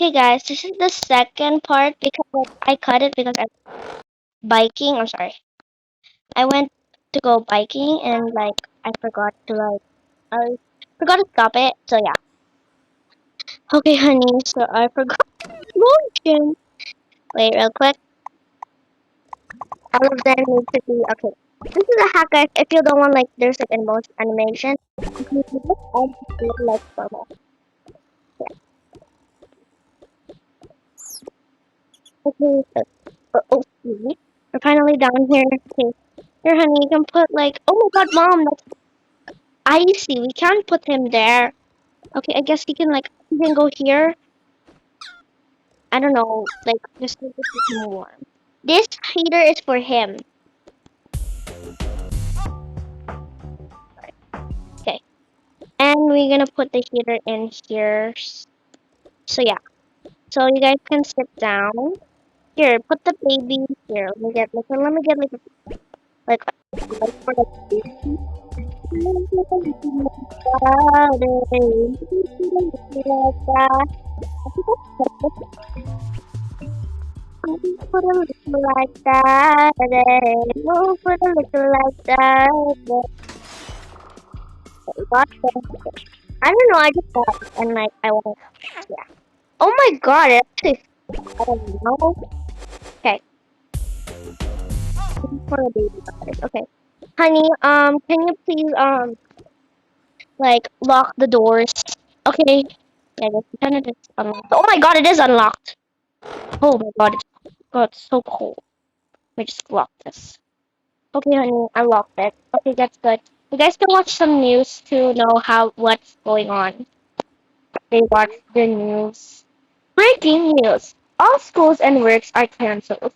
Okay, guys, this is the second part because I cut it because I biking. I'm sorry. I went to go biking and I forgot to I forgot to stop it. So yeah. Okay, honey. So I forgot motion. Wait, real quick. All of them need to be okay. This is a hack, guys. If you don't want there's emotion animation, you can just add it like normal. Okay, so oh, sweet. We're finally down here. Okay, here, honey. You can put oh my God, mom, that's icy. We can't put him there. Okay, I guess he can go here. I don't know, just to keep him warm. This heater is for him. Okay, and we're gonna put the heater in here. So yeah, so you guys can sit down. Here, put the baby here. Let me get like for the baby. Put a little like that. Move put a little like that. Watch it. I don't know. I just got it and I want. Yeah. Oh my God! It actually. I don't know. Okay. For a baby guys. Okay. Honey. Can you please lock the doors? Okay. Yeah. Just kind of just unlock. Oh my God! It is unlocked. Oh my God! It's so cold. Let me just lock this. Okay, honey. I locked it. Okay, that's good. You guys can watch some news to know what's going on. They watch the news. Breaking news! All schools and works are cancelled.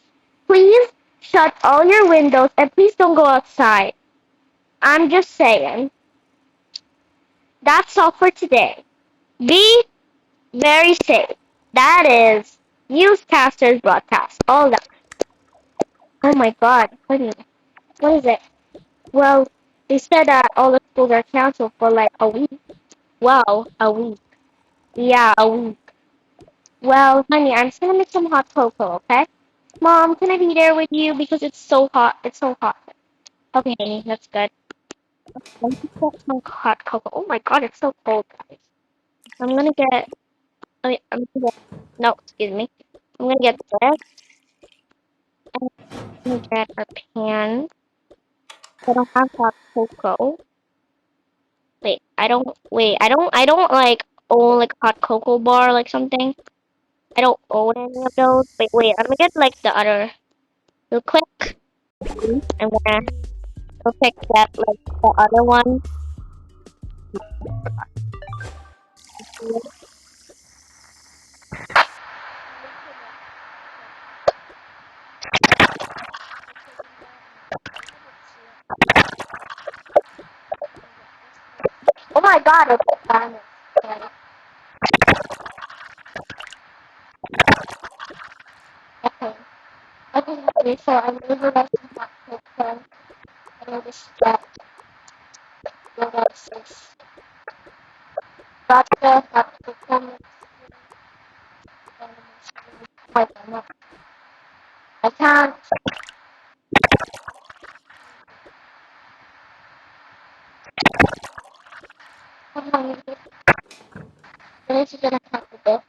Please shut all your windows and please don't go outside. I'm just saying. That's all for today. Be very safe. That is Newscasters Broadcast. All that. Oh my God, honey. What is it? Well, they said that all the schools are canceled for a week. Wow, a week. Yeah, a week. Well, honey, I'm just gonna make some hot cocoa, okay? Mom, can I be there with you because it's so hot? It's so hot. Okay, honey, that's good. Let me get some hot cocoa. Oh my God, it's so cold, guys. I'm gonna get. I'm gonna get. No, excuse me. I'm gonna get this. And I'm gonna get a pan. I don't have hot cocoa. Wait, I don't. Wait, I don't. I don't own a hot cocoa bar something. I don't own any of those. Wait. I'm gonna get the other. Real quick. I'm gonna go pick that the other one. Oh my God, it's diamond. Okay. Okay, so I'm really like to hot cocoa. I know this that what else is vodka, hot cocoa. I don't know. I can't. Come on, I need to get a cup of this.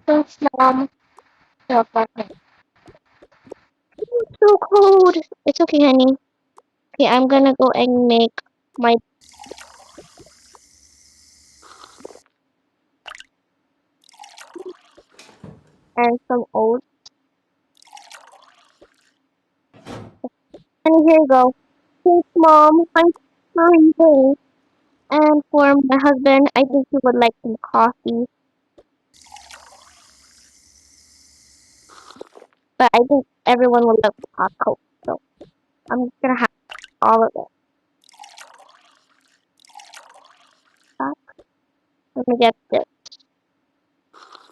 Thanks, Mom. No problem. It's so cold. It's okay, honey. Okay, I'm gonna go and make my and some oats. And here you go. Thanks, Mom. I'm freezing. And for my husband, I think he would like some coffee. But I think everyone would love hot cocoa. So I'm just gonna have all of it. Stop. Let me get this.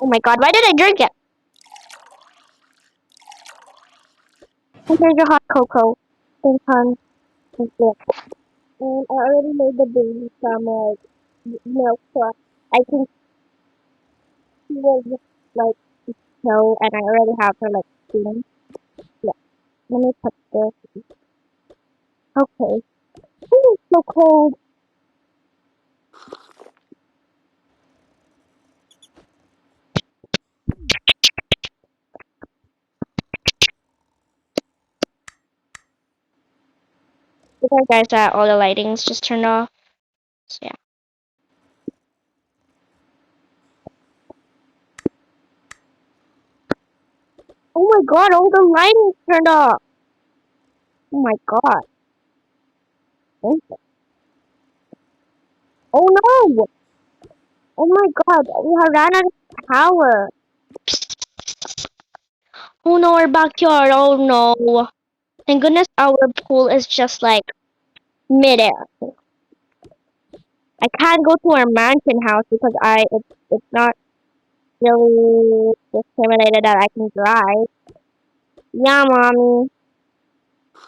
Oh my God, why did I drink it? And here's your hot cocoa. Thanks, hon. Thank you. And I already made the baby some milk, so I think She was like snow, and I already have her like skin. Yeah, let me put this. Okay. Ooh, it's so cold. Because guys, all the lighting's just turned off. So yeah. Oh my god, all the lighting's turned off. Oh my god. Oh no! Oh my god, we have ran out of power. Oh no, our backyard. Oh no. Thank goodness our pool is just like midair. I can't go to our mansion house because it's not really discriminated that I can drive. Yeah, mommy.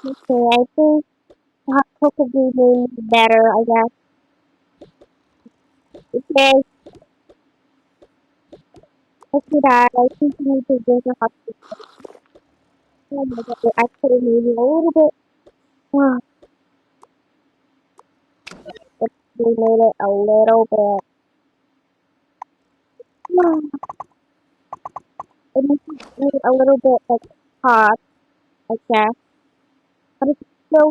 Okay, I think hot cocoa be better, I guess. Okay, okay, Dad. I think you need to drink a hot cocoa. Oh my god, actually maybe a little bit. Ah, we made it a little bit. Ah, it made it a little bit like hot, I guess. But it's so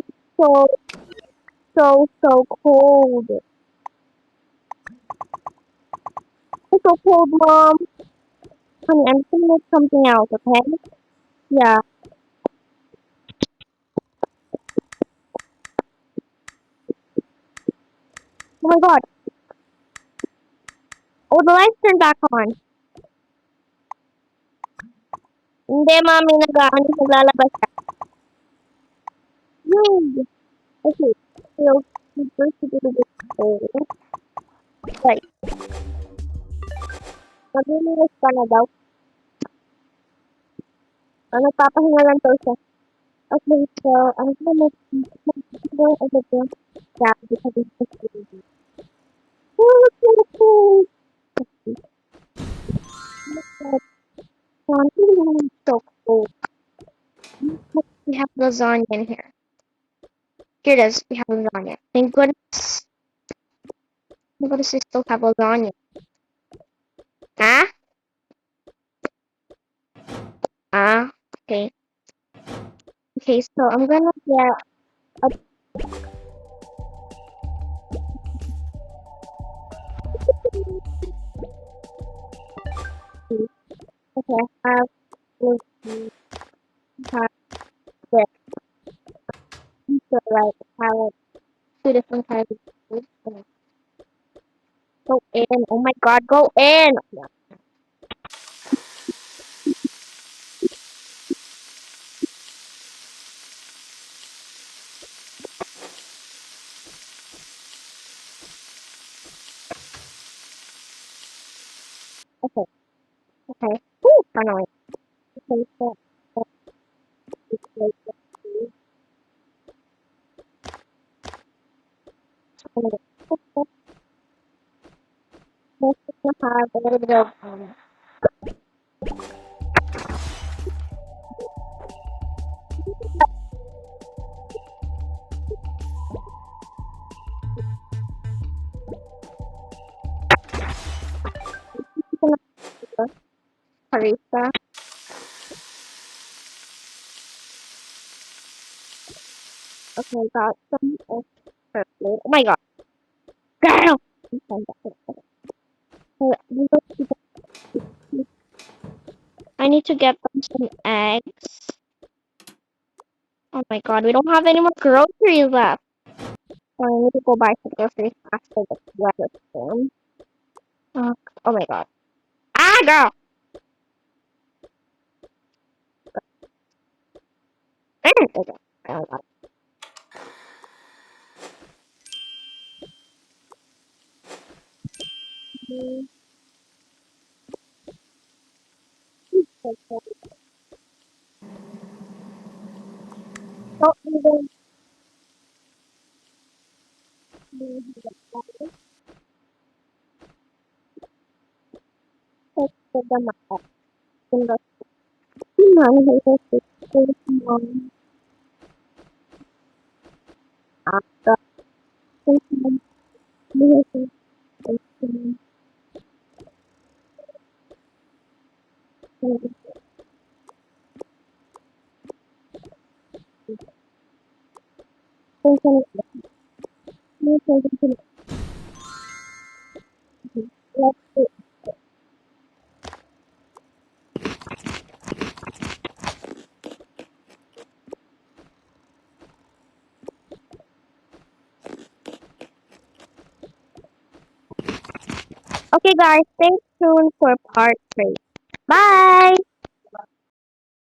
so so cold. It's so cold, Mom. Honey, I'm just gonna make something else, okay? Yeah. Oh my god. Oh, the lights turned back on. Hindi, Mami. Naglalabas ka. Yay! Okay. So, first to do this thing. Right. Maglilinis ka na daw. Nagpapahinga lang daw siya. Okay, so, I'm gonna go over there. Yeah, because it's just crazy. Oh, it's so cool. So cool. We have lasagna in here. Here it is. We have lasagna. Thank goodness. Thank goodness we still have lasagna. Ah? Ah? Okay. Okay, so I'm gonna get a piece. Okay, I have this, have this. So like I have two different kinds of food. Go in. Oh my god, go in. Okay, okay. Woo, finally. Okay, so I'm gonna have a little bit of harissa. Okay, got some of purple. Oh my god. Girl! I need to get them some eggs. Oh my god, we don't have any more groceries left. So I need to go buy some groceries after the weather storm. Uh, oh my god. Ah, girl! Okay. Oh god. Don't even Okay, guys, stay tuned for part 3. Bye!